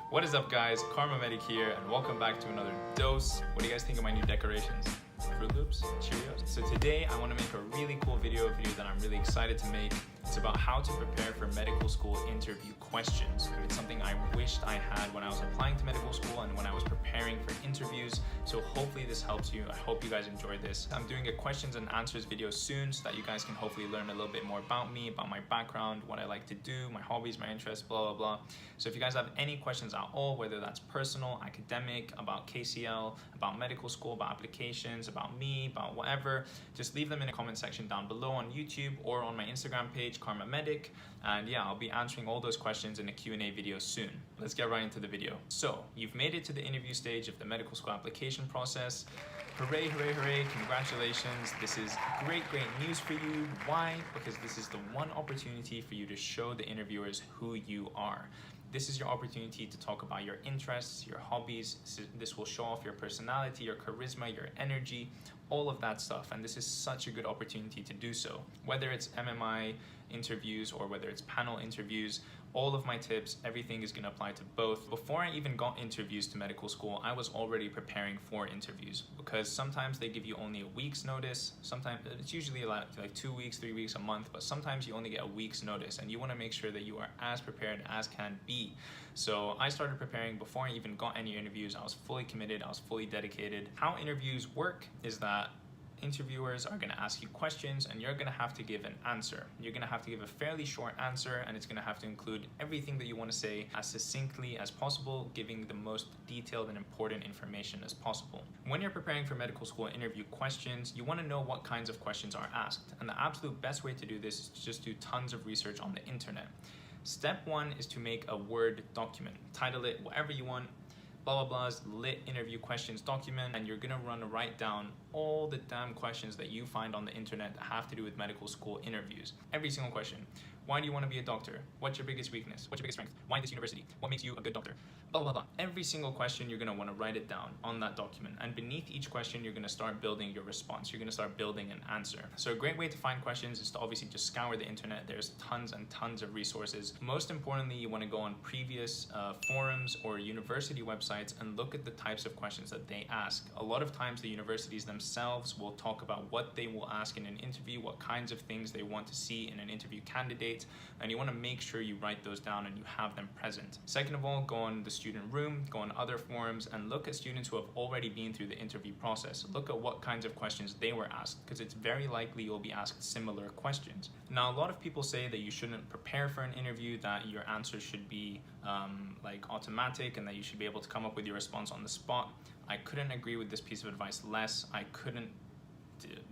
What is up, guys? Karma Medic here, and welcome back to another dose. What do you guys think of my new decorations? Fruit Loops, Cheerios. So today I want to make a really cool video that I'm really excited to make. It's about how to prepare for medical school interview questions. It's something I wished I had when I was applying to medical school and when I was preparing for interviews. So hopefully this helps you. I hope you guys enjoyed this. I'm doing a questions and answers video soon so that you guys can hopefully learn a little bit more about me, about my background, what I like to do, my hobbies, my interests, blah, blah, blah. So if you guys have any questions at all, whether that's personal, academic, about KCL, about medical school, about applications, about me, about whatever, just leave them in the comment section down below on YouTube or on my Instagram page, Karma Medic. And yeah, I'll be answering all those questions in a Q&A video soon. Let's get right into the video. So you've made it to the interview stage of the medical school application process. Hooray, hooray, hooray, congratulations. This is great news for you. Why? Because this is the one opportunity for you to show the interviewers who you are. This is your opportunity to talk about your interests, your hobbies. This will show off your personality, your charisma, your energy, all of that stuff. And this is such a good opportunity to do so. Whether it's MMI interviews or whether it's panel interviews, all of my tips, everything is going to apply to both. Before I even got interviews to medical school, I was already preparing for interviews because sometimes they give you only a week's notice. Sometimes it's usually like 2 weeks, 3 weeks, a month, but sometimes you only get a week's notice and you want to make sure that you are as prepared as can be. So I started preparing before I even got any interviews. I was fully committed, I was fully dedicated. How interviews work is that interviewers are going to ask you questions and you're going to have to give an answer. You're going to have to give a fairly short answer and it's going to have to include everything that you want to say as succinctly as possible, giving the most detailed and important information as possible. When you're preparing for medical school interview questions, you want to know what kinds of questions are asked. And the absolute best way to do this is to just do tons of research on the internet. Step one is to make a Word document. Title it whatever you want. Blah, blah, blah's lit interview questions document, and you're gonna write down all the damn questions that you find on the internet that have to do with medical school interviews. Every single question. Why do you want to be a doctor? What's your biggest weakness? What's your biggest strength? Why this university? What makes you a good doctor? Blah, blah, blah. Every single question, you're going to want to write it down on that document. And beneath each question, you're going to start building your response. You're going to start building an answer. So a great way to find questions is to obviously just scour the internet. There's tons and tons of resources. Most importantly, you want to go on previous forums or university websites and look at the types of questions that they ask. A lot of times, the universities themselves will talk about what they will ask in an interview, what kinds of things they want to see in an interview candidate, and you want to make sure you write those down and you have them present. Second of all, go on the student room, go on other forums, and look at students who have already been through the interview process. Look at what kinds of questions they were asked, because it's very likely you'll be asked similar questions. Now, a lot of people say that you shouldn't prepare for an interview, that your answers should be like automatic, and that you should be able to come up with your response on the spot. I couldn't agree with this piece of advice less. I couldn't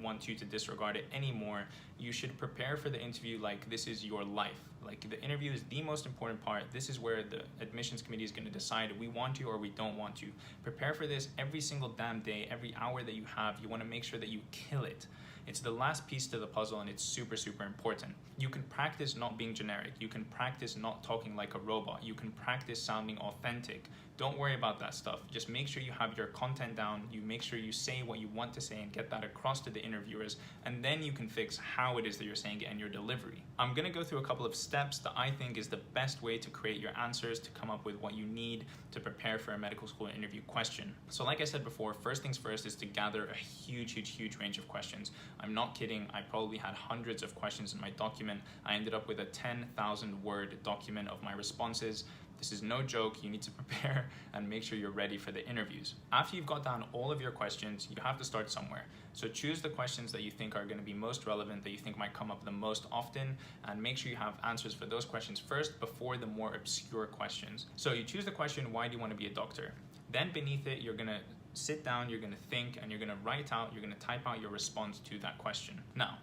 want you to disregard it anymore. You should prepare for the interview like this is your life. Like, the interview is the most important part. This is where the admissions committee is going to decide if we want you or we don't want you. Prepare for this every single damn day, every hour that you have. You want to make sure that you kill it. It's the last piece to the puzzle and it's super, super important. You can practice not being generic. You can practice not talking like a robot. You can practice sounding authentic. Don't worry about that stuff. Just make sure you have your content down. You make sure you say what you want to say and get that across to the interviewers, and then you can fix how it is that you're saying it and your delivery. I'm gonna go through a couple of steps that I think is the best way to create your answers, to come up with what you need to prepare for a medical school interview question. So like I said before, first things first is to gather a huge range of questions. I'm not kidding. I probably had hundreds of questions in my document. I ended up with a 10,000 word document of my responses. This is no joke. You need to prepare and make sure you're ready for the interviews. After you've got down all of your questions, you have to start somewhere. So choose the questions that you think are going to be most relevant, that you think might come up the most often, and make sure you have answers for those questions first before the more obscure questions. So you choose the question, why do you want to be a doctor? Then beneath it, you're going to sit down, you're going to think, and you're going to write out, you're going to type out your response to that question. Now,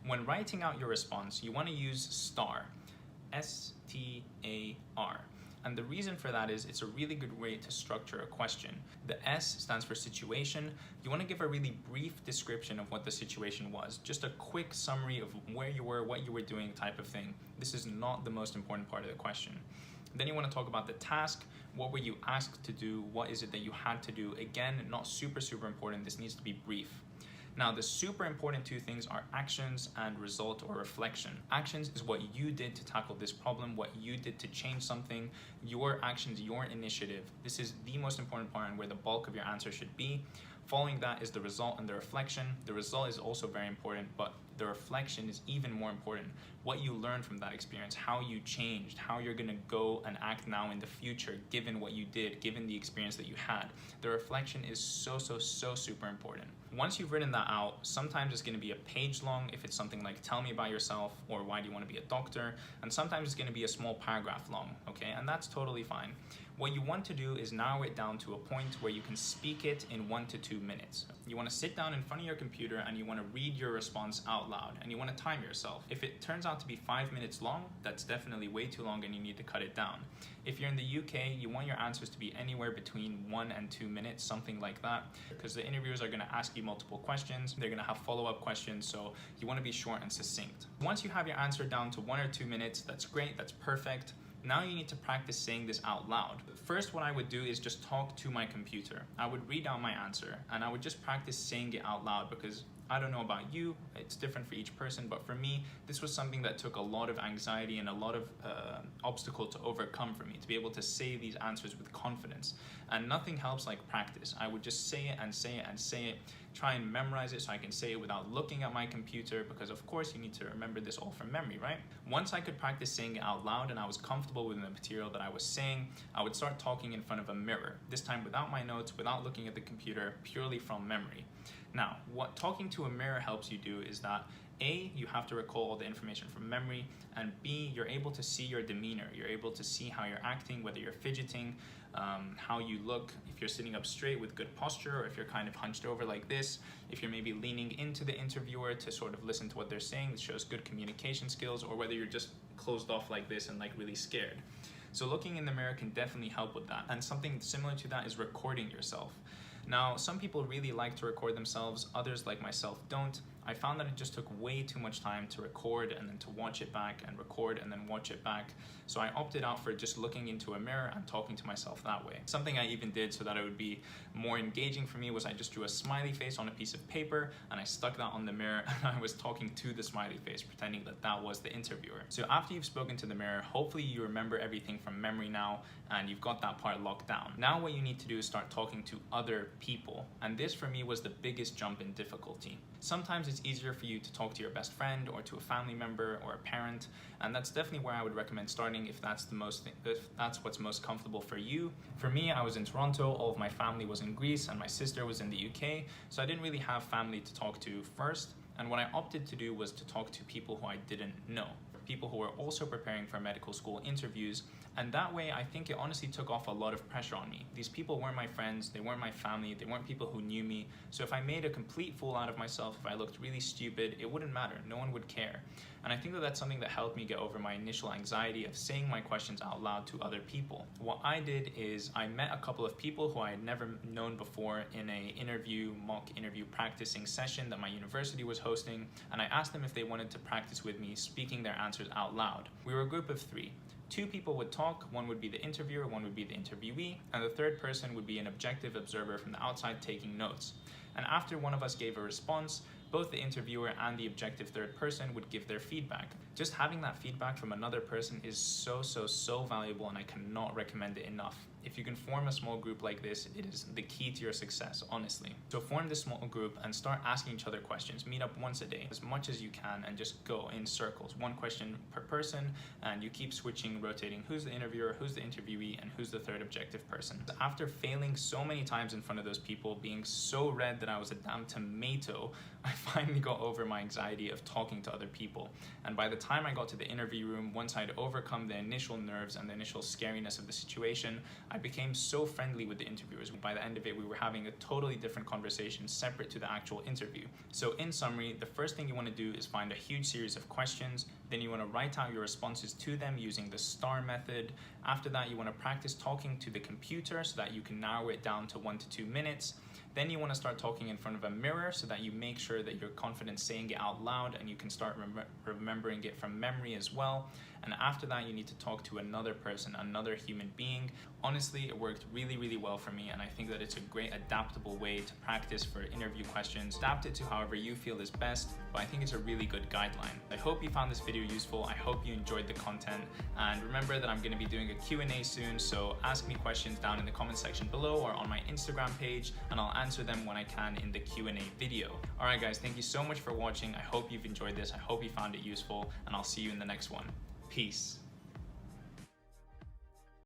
when writing out your response, you want to use STAR, S-T-A-R. And the reason for that is it's a really good way to structure a question. The S stands for situation. You want to give a really brief description of what the situation was. Just a quick summary of where you were, what you were doing, type of thing. This is not the most important part of the question. Then you want to talk about the task. What were you asked to do? What is it that you had to do? Again, not super important. This needs to be brief. Now, the super important two things are actions and result or reflection. Actions is what you did to tackle this problem, what you did to change something, your actions, your initiative. This is the most important part and where the bulk of your answer should be. Following that is the result and the reflection. The result is also very important, but the reflection is even more important. What you learned from that experience, how you changed, how you're gonna go and act now in the future, given what you did, given the experience that you had. The reflection is so super important. Once you've written that out, sometimes it's gonna be a page long if it's something like tell me about yourself or why do you wanna be a doctor, and sometimes it's gonna be a small paragraph long, okay? And that's totally fine. What you want to do is narrow it down to a point where you can speak it in 1 to 2 minutes. You want to sit down in front of your computer and you want to read your response out loud, and you want to time yourself. If it turns out to be 5 minutes long, that's definitely way too long and you need to cut it down. If you're in the UK, you want your answers to be anywhere between 1 and 2 minutes, something like that, because the interviewers are going to ask you multiple questions. They're going to have follow-up questions, so you want to be short and succinct. Once you have your answer down to 1 or 2 minutes, that's great, that's perfect. Now you need to practice saying this out loud. First, what I would do is just talk to my computer. I would read out my answer and I would just practice saying it out loud, because I don't know about you, it's different for each person, but for me, this was something that took a lot of anxiety and a lot of obstacle to overcome for me, to be able to say these answers with confidence. And nothing helps like practice. I would just say it and say it and say it, try and memorize it so I can say it without looking at my computer, because of course you need to remember this all from memory, right? Once I could practice saying it out loud and I was comfortable with the material that I was saying, I would start talking in front of a mirror, this time without my notes, without looking at the computer, purely from memory. Now, what talking to a mirror helps you do is that A, you have to recall all the information from memory, and B, you're able to see your demeanor. You're able to see how you're acting, whether you're fidgeting, how you look, if you're sitting up straight with good posture, or if you're kind of hunched over like this, if you're maybe leaning into the interviewer to sort of listen to what they're saying, this shows good communication skills, or whether you're just closed off like this and like really scared. So looking in the mirror can definitely help with that. And something similar to that is recording yourself. Now, some people really like to record themselves, others like myself don't. I found that it just took way too much time to record and then to watch it back and record and then watch it back. So I opted out for just looking into a mirror and talking to myself that way. Something I even did so that it would be more engaging for me was I just drew a smiley face on a piece of paper and I stuck that on the mirror and I was talking to the smiley face, pretending that that was the interviewer. So after you've spoken to the mirror, hopefully you remember everything from memory now and you've got that part locked down. Now what you need to do is start talking to other people. And this for me was the biggest jump in difficulty. Sometimes it's easier for you to talk to your best friend or to a family member or a parent, and that's definitely where I would recommend starting if that's what's most comfortable for you. For me, I was in Toronto, all of my family was in Greece, and my sister was in the UK, so I didn't really have family to talk to first, and what I opted to do was to talk to people who I didn't know, people who were also preparing for medical school interviews, and that way I think it honestly took off a lot of pressure on me. These people weren't my friends, they weren't my family, they weren't people who knew me, so if I made a complete fool out of myself, if I looked really stupid, it wouldn't matter, no one would care. And I think that that's something that helped me get over my initial anxiety of saying my questions out loud to other people. What I did is I met a couple of people who I had never known before in a mock interview practicing session that my university was hosting, and I asked them if they wanted to practice with me speaking their answers out loud. We were a group of 3. 2 people would talk, one would be the interviewer, one would be the interviewee, and the third person would be an objective observer from the outside taking notes. And after one of us gave a response, both the interviewer and the objective third person would give their feedback. Just having that feedback from another person is so valuable, and I cannot recommend it enough. If you can form a small group like this, it is the key to your success, honestly. So form this small group and start asking each other questions. Meet up once a day, as much as you can, and just go in circles. 1 question per person, and you keep switching, rotating who's the interviewer, who's the interviewee, and who's the third objective person. After failing so many times in front of those people, being so red that I was a damn tomato, I finally got over my anxiety of talking to other people. And by the time I got to the interview room, once I'd overcome the initial nerves and the initial scariness of the situation, I became so friendly with the interviewers. By the end of it, we were having a totally different conversation separate to the actual interview. So in summary, the first thing you want to do is find a huge series of questions. Then you want to write out your responses to them using the STAR method. After that, you want to practice talking to the computer so that you can narrow it down to 1 to 2 minutes. Then you want to start talking in front of a mirror so that you make sure that that you're confident saying it out loud, and you can start remembering it from memory as well. And after that, you need to talk to another person, another human being. Honestly, it worked really, really well for me, and I think that it's a great adaptable way to practice for interview questions. Adapt it to however you feel is best, but I think it's a really good guideline. I hope you found this video useful. I hope you enjoyed the content, and remember that I'm going to be doing a Q&A soon, so ask me questions down in the comment section below or on my Instagram page, and I'll answer them when I can in the Q&A video. Alright guys, thank you so much for watching. I hope you've enjoyed this. I hope you found it useful, and I'll see you in the next one. Peace.